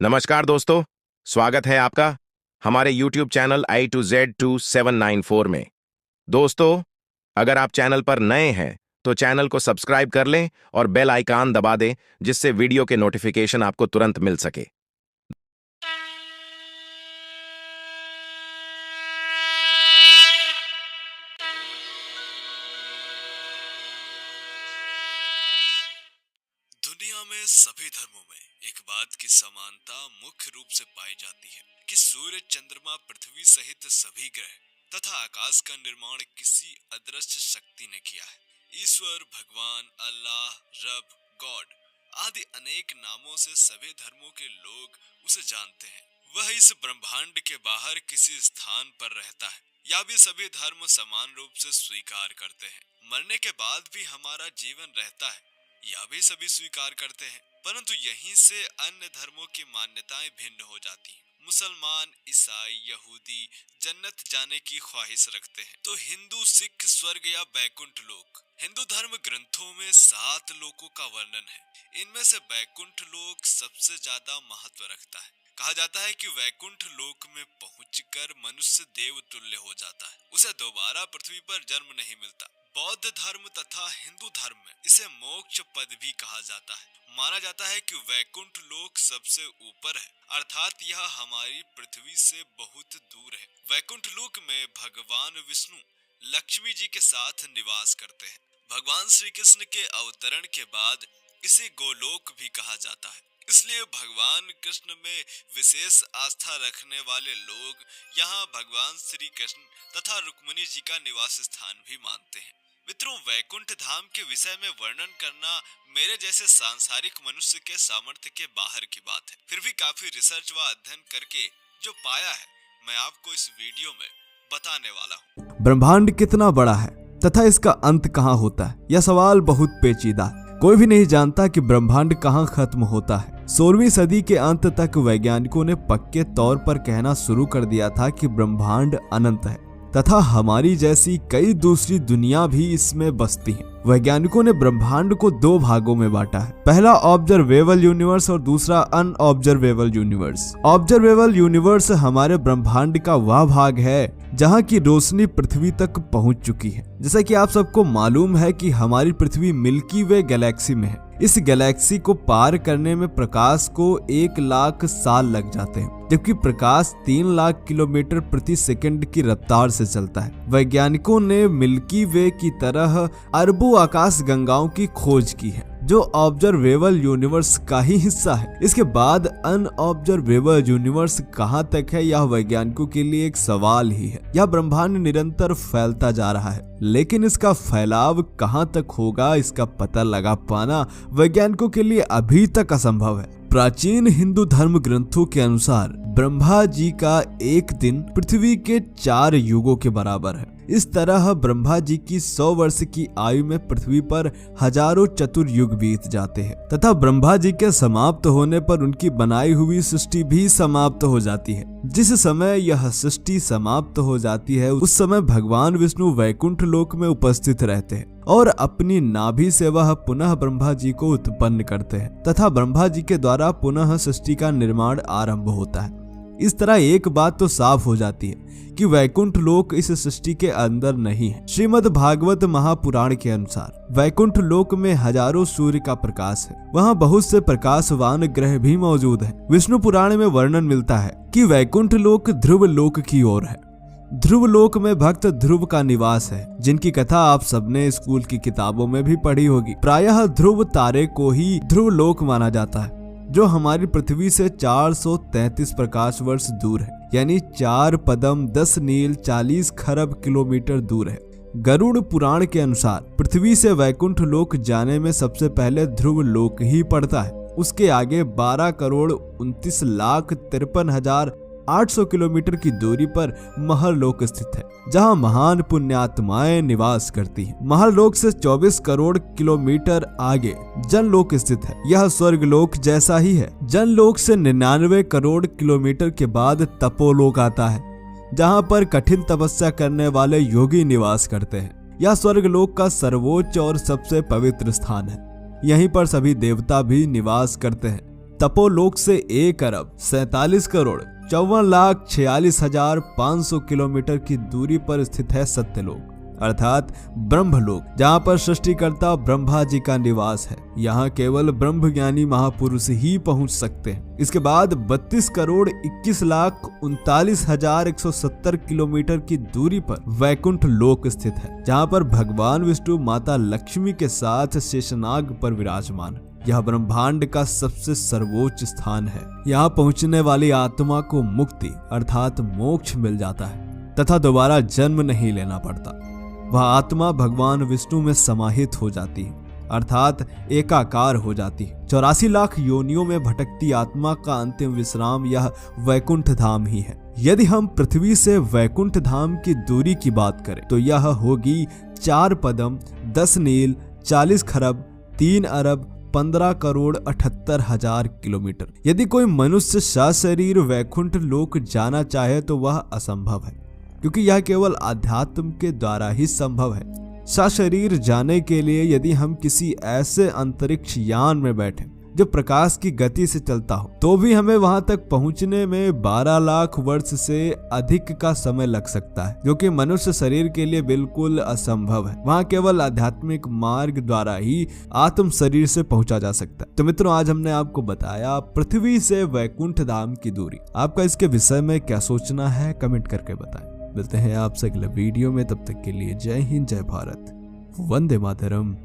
नमस्कार दोस्तों, स्वागत है आपका हमारे YouTube चैनल I2Z2794 में। दोस्तों, अगर आप चैनल पर नए हैं तो चैनल को सब्सक्राइब कर लें और बेल आइकन दबा दें, जिससे वीडियो के नोटिफिकेशन आपको तुरंत मिल सके। दुनिया में सभी धर्मों में एक बात की समानता मुख्य रूप से पाई जाती है कि सूर्य, चंद्रमा, पृथ्वी सहित सभी ग्रह तथा आकाश का निर्माण किसी अदृश्य शक्ति ने किया है। ईश्वर, भगवान, अल्लाह, रब, गॉड आदि अनेक नामों से सभी धर्मों के लोग उसे जानते हैं। वह इस ब्रह्मांड के बाहर किसी स्थान पर रहता है, या भी सभी धर्म समान रूप से स्वीकार करते हैं। मरने के बाद भी हमारा जीवन रहता है, यह भी सभी स्वीकार करते हैं, परंतु यहीं से अन्य धर्मों की मान्यताएं भिन्न हो जाती हैं। मुसलमान, ईसाई, यहूदी जन्नत जाने की ख्वाहिश रखते हैं, तो हिंदू, सिख स्वर्ग या बैकुंठ लोक। हिंदू धर्म ग्रंथों में 7 लोकों का वर्णन है। इनमें से बैकुंठ लोक सबसे ज्यादा महत्व रखता है। कहा जाता है कि वैकुंठ लोक में पहुंचकर मनुष्य देव तुल्य हो जाता है, उसे दोबारा पृथ्वी पर जन्म नहीं मिलता। बौद्ध धर्म तथा हिंदू धर्म में इसे मोक्ष पद भी कहा जाता है। माना जाता है कि वैकुंठ लोक सबसे ऊपर है, अर्थात यह हमारी पृथ्वी से बहुत दूर है। वैकुंठ लोक में भगवान विष्णु लक्ष्मी जी के साथ निवास करते हैं। भगवान श्री कृष्ण के अवतरण के बाद इसे गोलोक भी कहा जाता है। इसलिए भगवान कृष्ण में विशेष आस्था रखने वाले लोग यहाँ भगवान श्री कृष्ण तथा रुक्मिणी जी का निवास स्थान भी मानते हैं। मित्रों, वैकुंठ धाम के विषय में वर्णन करना मेरे जैसे सांसारिक मनुष्य के सामर्थ्य के बाहर की बात है। फिर भी काफी रिसर्च व अध्ययन करके जो पाया है, मैं आपको इस वीडियो में बताने वाला हूँ। ब्रह्मांड कितना बड़ा है तथा इसका अंत कहाँ होता है, यह सवाल बहुत पेचीदा है। कोई भी नहीं जानता कि ब्रह्मांड कहाँ खत्म होता है। 16वीं सदी के अंत तक वैज्ञानिकों ने पक्के तौर पर कहना शुरू कर दिया था कि ब्रह्मांड अनंत है तथा हमारी जैसी कई दूसरी दुनिया भी इसमें बसती हैं। वैज्ञानिकों ने ब्रह्मांड को 2 भागों में बांटा है। पहला ऑब्जर्वेबल यूनिवर्स और दूसरा अनऑब्जर्वेबल यूनिवर्स। ऑब्जर्वेबल यूनिवर्स हमारे ब्रह्मांड का वह भाग है जहां की रोशनी पृथ्वी तक पहुंच चुकी है। जैसा कि आप सबको मालूम है कि हमारी पृथ्वी मिल्की वे गैलेक्सी में है। इस गैलेक्सी को पार करने में प्रकाश को 1 लाख साल लग जाते हैं, जबकि प्रकाश 3 लाख किलोमीटर प्रति सेकंड की रफ्तार से चलता है। वैज्ञानिकों ने मिल्की वे की तरह अरबों आकाश गंगाओं की खोज की है, जो ऑब्जर्वेबल यूनिवर्स का ही हिस्सा है। इसके बाद अनऑब्जर्वेबल यूनिवर्स कहां तक है, यह वैज्ञानिकों के लिए एक सवाल ही है। यह ब्रह्मांड निरंतर फैलता जा रहा है, लेकिन इसका फैलाव कहां तक होगा, इसका पता लगा पाना वैज्ञानिकों के लिए अभी तक असंभव है। प्राचीन हिंदू धर्म ग्रंथों के अनुसार ब्रह्मा जी का एक दिन पृथ्वी के 4 युगों के बराबर है। इस तरह ब्रह्मा जी की 100 वर्ष की आयु में पृथ्वी पर हजारों चतुर्युग बीत जाते हैं तथा ब्रह्मा जी के समाप्त होने पर उनकी बनाई हुई सृष्टि भी समाप्त हो जाती है। जिस समय यह सृष्टि समाप्त हो जाती है, उस समय भगवान विष्णु वैकुंठ लोक में उपस्थित रहते हैं और अपनी नाभि से वह पुनः ब्रह्मा जी को उत्पन्न करते हैं तथा ब्रह्मा जी के द्वारा पुनः सृष्टि का निर्माण आरंभ होता है। इस तरह एक बात तो साफ हो जाती है कि वैकुंठ लोक इस सृष्टि के अंदर नहीं है। श्रीमद् भागवत महापुराण के अनुसार वैकुंठ लोक में हजारों सूर्य का प्रकाश है। वहाँ बहुत से प्रकाशवान ग्रह भी मौजूद हैं। विष्णु पुराण में वर्णन मिलता है कि वैकुंठ लोक ध्रुव लोक की ओर है। ध्रुव लोक में भक्त ध्रुव का निवास है, जिनकी कथा आप सबने स्कूल की किताबों में भी पढ़ी होगी। प्रायः ध्रुव तारे को ही ध्रुव लोक माना जाता है, जो हमारी पृथ्वी से 433 प्रकाश वर्ष दूर है, यानी 4 पदम 10 नील 40 खरब किलोमीटर दूर है। गरुड़ पुराण के अनुसार पृथ्वी से वैकुंठ लोक जाने में सबसे पहले ध्रुव लोक ही पड़ता है। उसके आगे 12 करोड़ 29 लाख 53,800 किलोमीटर की दूरी पर महरलोक स्थित है, जहां महान पुण्यात्माएं निवास करती हैं। महरलोक से 24 करोड़ किलोमीटर आगे जनलोक स्थित है। यह स्वर्गलोक जैसा ही है। जनलोक से 99 करोड़ किलोमीटर के बाद तपोलोक आता है, जहां पर कठिन तपस्या करने वाले योगी निवास करते हैं। यह स्वर्गलोक का सर्वोच्च और सबसे पवित्र स्थान है। यहीं पर सभी देवता भी निवास करते हैं। तपोलोक से 1 अरब 47 करोड़ 54,46,500 किलोमीटर की दूरी पर स्थित है सत्यलोक अर्थात ब्रह्मलोक, जहाँ पर सृष्टिकर्ता ब्रह्मा जी का निवास है। यहाँ केवल ब्रह्मज्ञानी महापुरुष ही पहुँच सकते हैं। इसके बाद 32 करोड़ 21,39,170 किलोमीटर की दूरी पर वैकुंठ लोक स्थित है, जहाँ पर भगवान विष्णु माता लक्ष्मी के साथ शेषनाग पर विराजमान है। यह ब्रह्मांड का सबसे सर्वोच्च स्थान है। यहाँ पहुँचने वाली आत्मा को मुक्ति अर्थात मोक्ष मिल जाता है तथा दोबारा जन्म नहीं लेना पड़ता। वह आत्मा भगवान विष्णु में समाहित हो जाती है अर्थात एकाकार हो जाती है। 84 लाख योनियों में भटकती आत्मा का अंतिम विश्राम यह वैकुंठ धाम ही है। यदि हम पृथ्वी से वैकुंठ धाम की दूरी की बात करें तो यह होगी 4 पदम 10 नील 40 खरब 3 अरब 15 करोड़ 78,000 किलोमीटर। यदि कोई मनुष्य सशरीर वैकुंठ लोक जाना चाहे तो वह असंभव है, क्योंकि यह केवल आध्यात्म के द्वारा ही संभव है। सशरीर जाने के लिए यदि हम किसी ऐसे अंतरिक्ष यान में बैठे जो प्रकाश की गति से चलता हो तो भी हमें वहां तक पहुंचने में 12 लाख वर्ष से अधिक का समय लग सकता है, जो कि मनुष्य शरीर के लिए बिल्कुल असंभव है। वहां केवल आध्यात्मिक मार्ग द्वारा ही आत्म शरीर से पहुंचा जा सकता है। तो मित्रों, आज हमने आपको बताया पृथ्वी से वैकुंठ धाम की दूरी। आपका इसके विषय में क्या सोचना है, कमेंट करके बताएं। मिलते हैं आपसे अगले वीडियो में, तब तक के लिए जय हिंद, जय भारत, वंदे मातरम।